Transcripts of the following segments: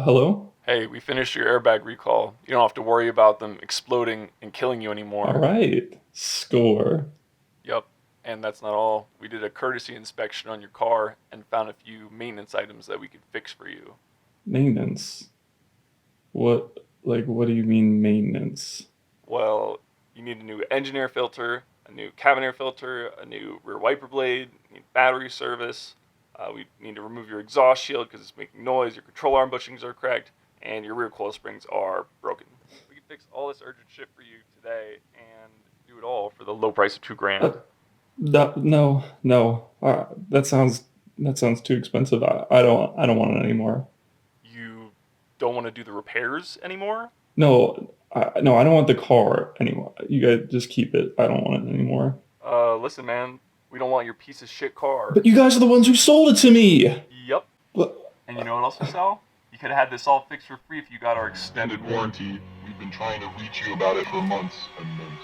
Hello? Hey, we finished your airbag recall. You don't have to worry about them exploding and killing you All anymore. right. Score. Yup. And that's not all. We did a courtesy inspection on your car and found a few maintenance items that we could fix for you. Maintenance. What do you mean maintenance? Well, you need a new engine air filter, a new cabin air filter, a new rear wiper blade, you need battery service. We need to remove your exhaust shield because it's making noise, your control arm bushings are cracked, and your rear coil springs are broken. We can fix all this urgent shit for you today and do it all for the low price of $2,000. No. That sounds too expensive. I don't want it anymore. You don't want to do the repairs anymore? No, I don't want the car anymore. You guys just keep it. I don't want it anymore. Listen, man, we don't want your piece of shit car. But you guys are the ones who sold it to me. Yup. But And you know what else we sell? You could have had this all fixed for free if you got our Extended warranty. We've been trying to reach you about it for months and months.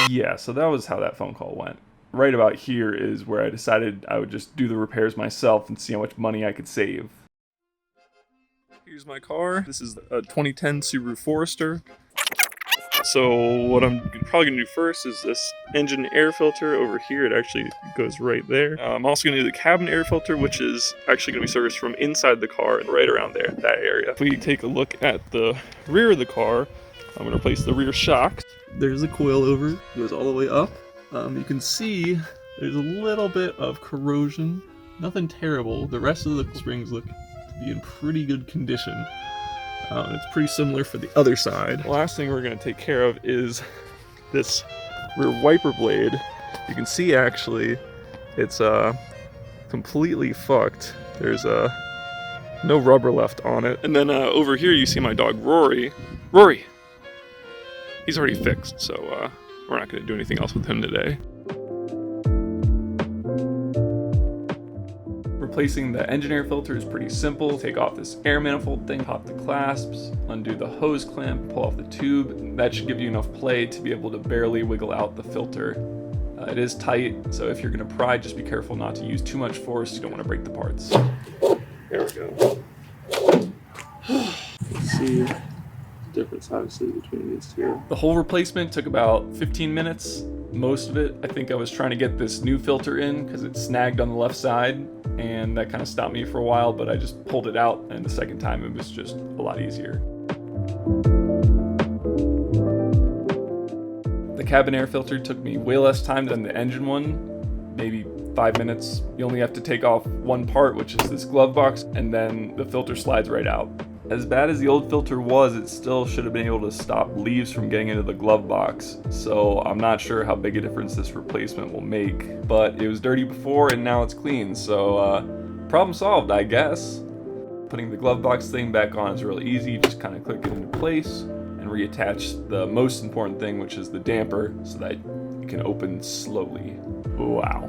Yeah, so that was how that phone call went. Right about here is where I decided I would just do the repairs myself and see how much money I could save. Here's my car. This is a 2010 Subaru Forester. So what I'm probably going to do first is this engine air filter over here. It actually goes right there. I'm also going to do the cabin air filter, which is actually going to be serviced from inside the car and right around there, that area. If we take a look at the rear of the car, I'm going to replace the rear shocks. There's a coilover, goes all the way up. You can see there's a little bit of corrosion, nothing terrible. The rest of the springs look to be in pretty good condition. It's pretty similar for the other side. The last thing we're going to take care of is this rear wiper blade. You can see actually it's completely fucked. There's no rubber left on it. And then over here you see my dog Rory. Rory! He's already fixed, so we're not going to do anything else with him today. Replacing the engine air filter is pretty simple. Take off this air manifold thing, pop the clasps, undo the hose clamp, pull off the tube. That should give you enough play to be able to barely wiggle out the filter. It is tight, so if you're going to pry, just be careful not to use too much force. You don't want to break the parts. There we go. Let's see the difference, obviously, between these two. The whole replacement took about 15 minutes. Most of it, I think I was trying to get this new filter in because it snagged on the left side, and that kind of stopped me for a while, but I just pulled it out, and the second time it was just a lot easier. The cabin air filter took me way less time than the engine one, maybe 5 minutes. You only have to take off one part, which is this glove box, and then the filter slides right out. As bad as the old filter was, it still should have been able to stop leaves from getting into the glove box, so I'm not sure how big a difference this replacement will make. But it was dirty before and now it's clean, so problem solved, I guess. Putting the glove box thing back on is really easy. You just kind of click it into place and reattach the most important thing, which is the damper, so that it can open slowly. Wow.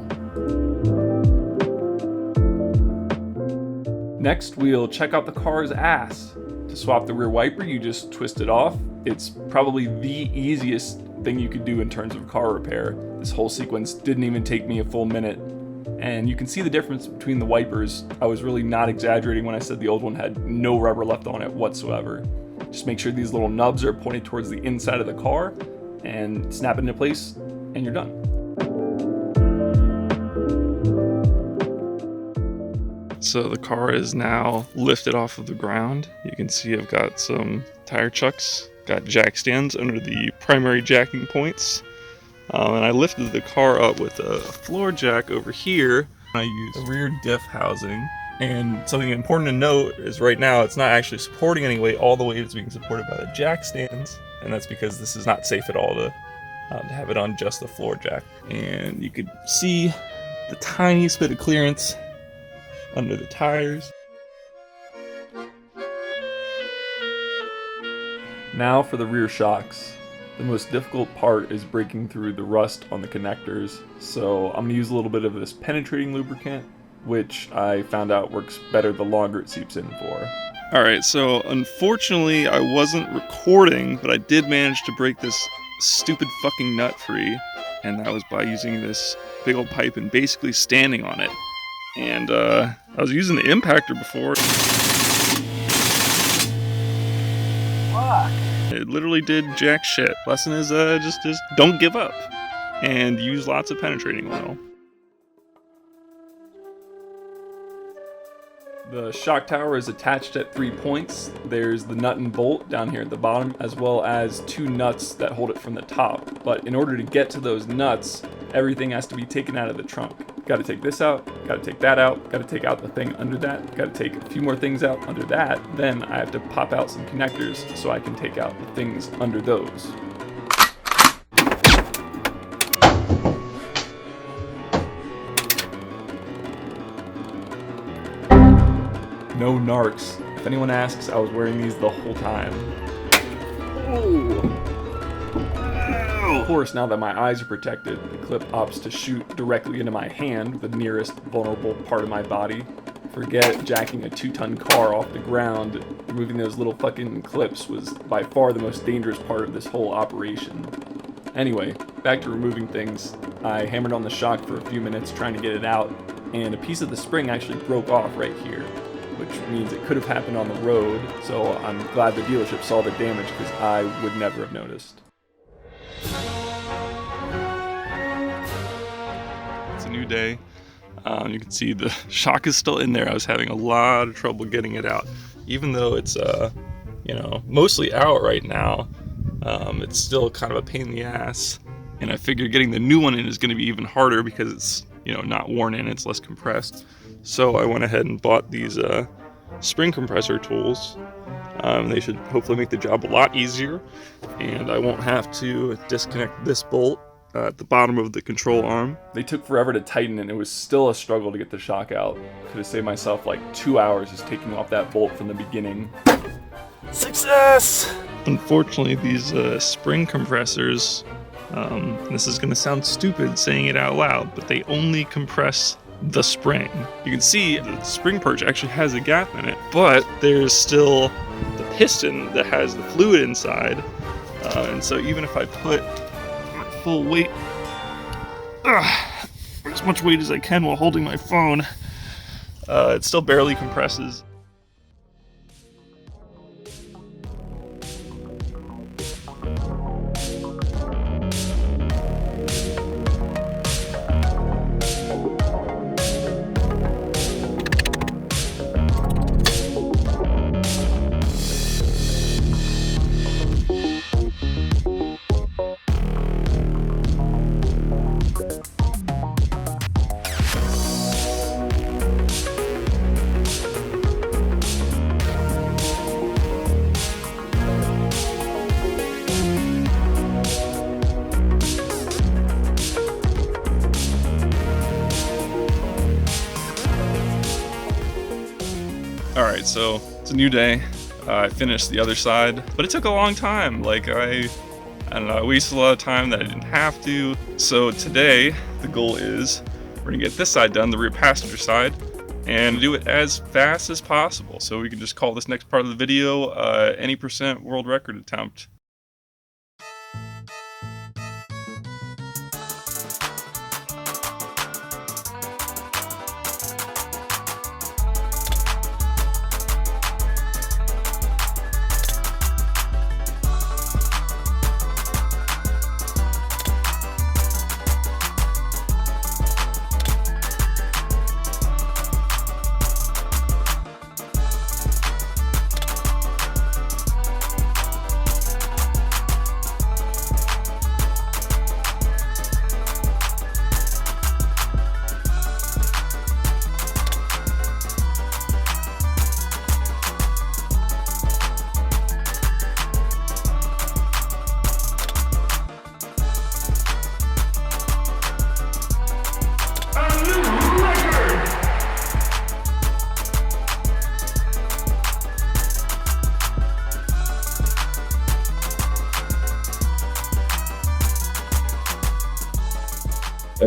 Next, we'll check out the car's ass. To swap the rear wiper, you just twist it off. It's probably the easiest thing you could do in terms of car repair. This whole sequence didn't even take me a full minute. And you can see the difference between the wipers. I was really not exaggerating when I said the old one had no rubber left on it whatsoever. Just make sure these little nubs are pointed towards the inside of the car and snap it into place, and you're done. So the car is now lifted off of the ground. You can see I've got some tire chucks, got jack stands under the primary jacking points. And I lifted the car up with a floor jack over here. I use a rear diff housing. And something important to note is right now it's not actually supporting any weight. All the weight is being supported by the jack stands. And that's because this is not safe at all to have it on just the floor jack. And you could see the tiniest bit of clearance under the tires. Now for the rear shocks. The most difficult part is breaking through the rust on the connectors, so I'm going to use a little bit of this penetrating lubricant which I found out works better the longer it seeps in for. Alright, so unfortunately I wasn't recording, but I did manage to break this stupid fucking nut free, and that was by using this big old pipe and basically standing on it. And I was using the impactor before. Fuck. It literally did jack shit. Lesson is just don't give up and use lots of penetrating oil. The shock tower is attached at 3 points. There's the nut and bolt down here at the bottom, as well as 2 nuts that hold it from the top. But in order to get to those nuts, everything has to be taken out of the trunk. Gotta take this out, gotta take that out, gotta take out the thing under that, gotta take a few more things out under that. Then I have to pop out some connectors so I can take out the things under those. No narcs. If anyone asks, I was wearing these the whole time. Of course, now that my eyes are protected, the clip opts to shoot directly into my hand, the nearest vulnerable part of my body. Forget jacking a 2-ton car off the ground. Removing those little fucking clips was by far the most dangerous part of this whole operation. Anyway, back to removing things. I hammered on the shock for a few minutes trying to get it out, and a piece of the spring actually broke off right here, which means it could have happened on the road, so I'm glad the dealership saw the damage because I would never have noticed. It's a new day. You can see the shock is still in there. I was having a lot of trouble getting it out. Even though it's, mostly out right now, it's still kind of a pain in the ass. And I figured getting the new one in is going to be even harder because it's, not worn in, it's less compressed. So I went ahead and bought these spring compressor tools. They should hopefully make the job a lot easier, and I won't have to disconnect this bolt at the bottom of the control arm. They took forever to tighten, and it was still a struggle to get the shock out. Could have saved myself like 2 hours just taking off that bolt from the beginning. Success! Unfortunately, these spring compressors, this is going to sound stupid saying it out loud, but they only compress the spring. You can see the spring perch actually has a gap in it, but there's still the piston that has the fluid inside, and so even if I put my full weight, as much weight as I can while holding my phone, it still barely compresses. Alright, so it's a new day. I finished the other side, but it took a long time. Like, I don't know, I wasted a lot of time that I didn't have to. So today, the goal is we're gonna get this side done, the rear passenger side, and do it as fast as possible. So we can just call this next part of the video any % world record attempt.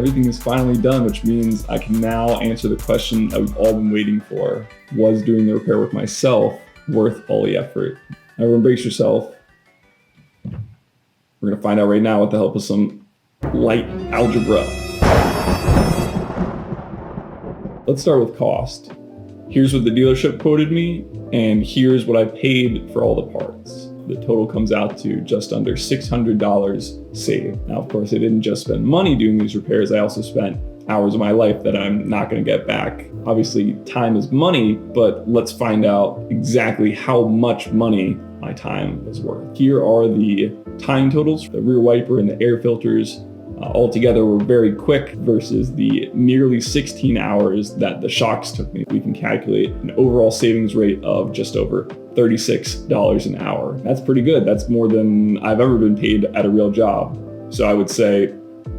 everything is finally done, which means I can now answer the question that we've all been waiting for. Was doing the repair with myself worth all the effort? Everyone brace yourself. We're gonna find out right now with the help of some light algebra. Let's start with cost. Here's what the dealership quoted me, and here's what I paid for all the parts. The total comes out to just under $600 saved. Now, of course, I didn't just spend money doing these repairs, I also spent hours of my life that I'm not gonna get back. Obviously, time is money, but let's find out exactly how much money my time was worth. Here are the time totals. The rear wiper and the air filters altogether were very quick versus the nearly 16 hours that the shocks took me. We can calculate an overall savings rate of just over $36 an hour. That's pretty good. That's more than I've ever been paid at a real job. So I would say,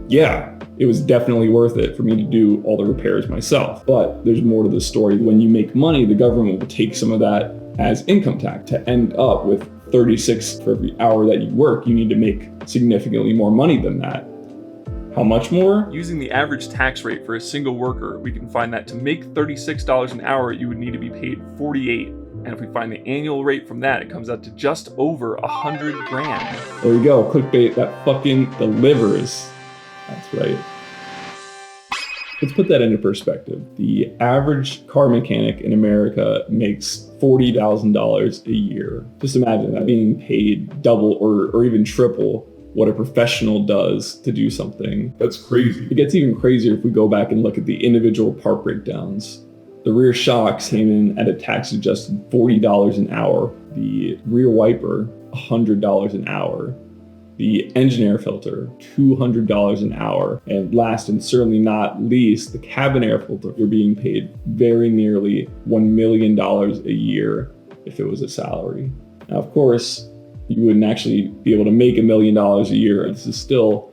yeah, it was definitely worth it for me to do all the repairs myself. But there's more to the story. When you make money, the government will take some of that as income tax. To end up with 36 for every hour that you work, you need to make significantly more money than that. How much more? Using the average tax rate for a single worker, we can find that to make $36 an hour, you would need to be paid $48. And if we find the annual rate from that, it comes out to just over $100 grand. There you go, clickbait that fucking delivers. That's right. Let's put that into perspective. The average car mechanic in America makes $40,000 a year. Just imagine that, being paid double or even triple what a professional does to do something. That's crazy. It gets even crazier if we go back and look at the individual part breakdowns. The rear shocks came in at a tax-adjusted $40 an hour. The rear wiper, $100 an hour. The engine air filter, $200 an hour. And last and certainly not least, the cabin air filter. You're being paid very nearly $1 million a year if it was a salary. Now, of course, you wouldn't actually be able to make $1 million a year. This is still,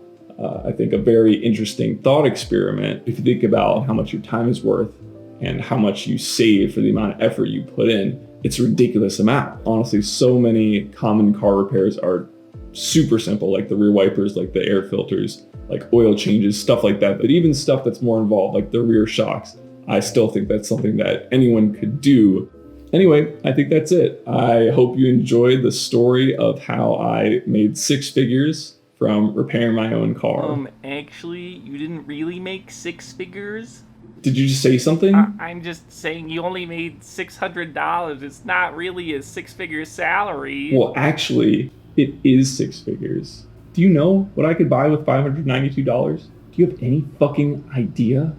I think, a very interesting thought experiment. If you think about how much your time is worth and how much you save for the amount of effort you put in, it's a ridiculous amount. Honestly, so many common car repairs are super simple, like the rear wipers, like the air filters, like oil changes, stuff like that. But even stuff that's more involved, like the rear shocks, I still think that's something that anyone could do. Anyway, I think that's it. I hope you enjoyed the story of how I made 6 figures from repairing my own car. Actually, you didn't really make 6 figures. Did you just say something? I'm just saying you only made $600. It's not really a 6-figure salary. Well, actually, it is 6 figures. Do you know what I could buy with $592? Do you have any fucking idea?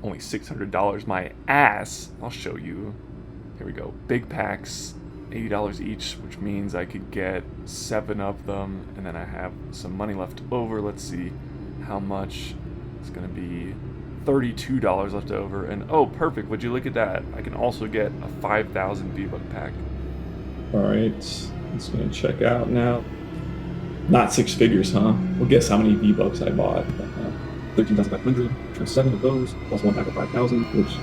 Only $600 my ass. I'll show you. Here we go. Big packs, $80 each, which means I could get 7 of them, and then I have some money left over. Let's see how much. It's gonna be $32 left over, and oh, perfect, would you look at that? I can also get a 5,000 V-Buck pack. All right, it's gonna check out now. Not 6 figures, huh? Well, guess how many V-Bucks I bought. 13,500, times 7 of those, plus 1 pack of 5,000, which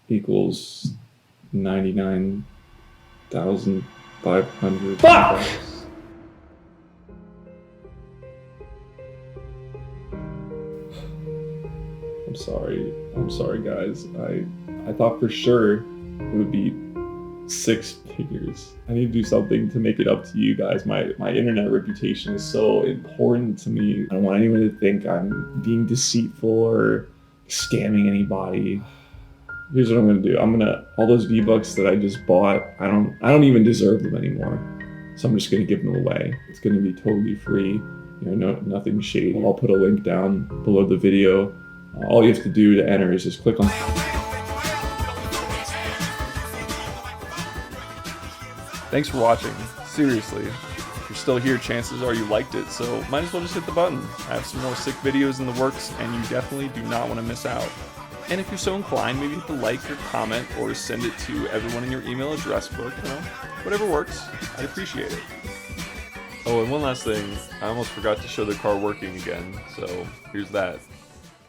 equals 99,500. Fuck! I'm sorry guys. I thought for sure it would be 6 figures. I need to do something to make it up to you guys. My internet reputation is so important to me. I don't want anyone to think I'm being deceitful or scamming anybody. Here's what I'm gonna do. All those V-Bucks that I just bought, I don't even deserve them anymore. So I'm just gonna give them away. It's gonna be totally free. Nothing shady. I'll put a link down below the video. All you have to do to enter is just click on. Thanks for watching. Seriously, if you're still here, chances are you liked it, so might as well just hit the button. I have some more sick videos in the works, and you definitely do not want to miss out. And if you're so inclined, maybe hit the like or comment or send it to everyone in your email address book, whatever works. I'd appreciate it. Oh, and one last thing, I almost forgot to show the car working again, so here's that.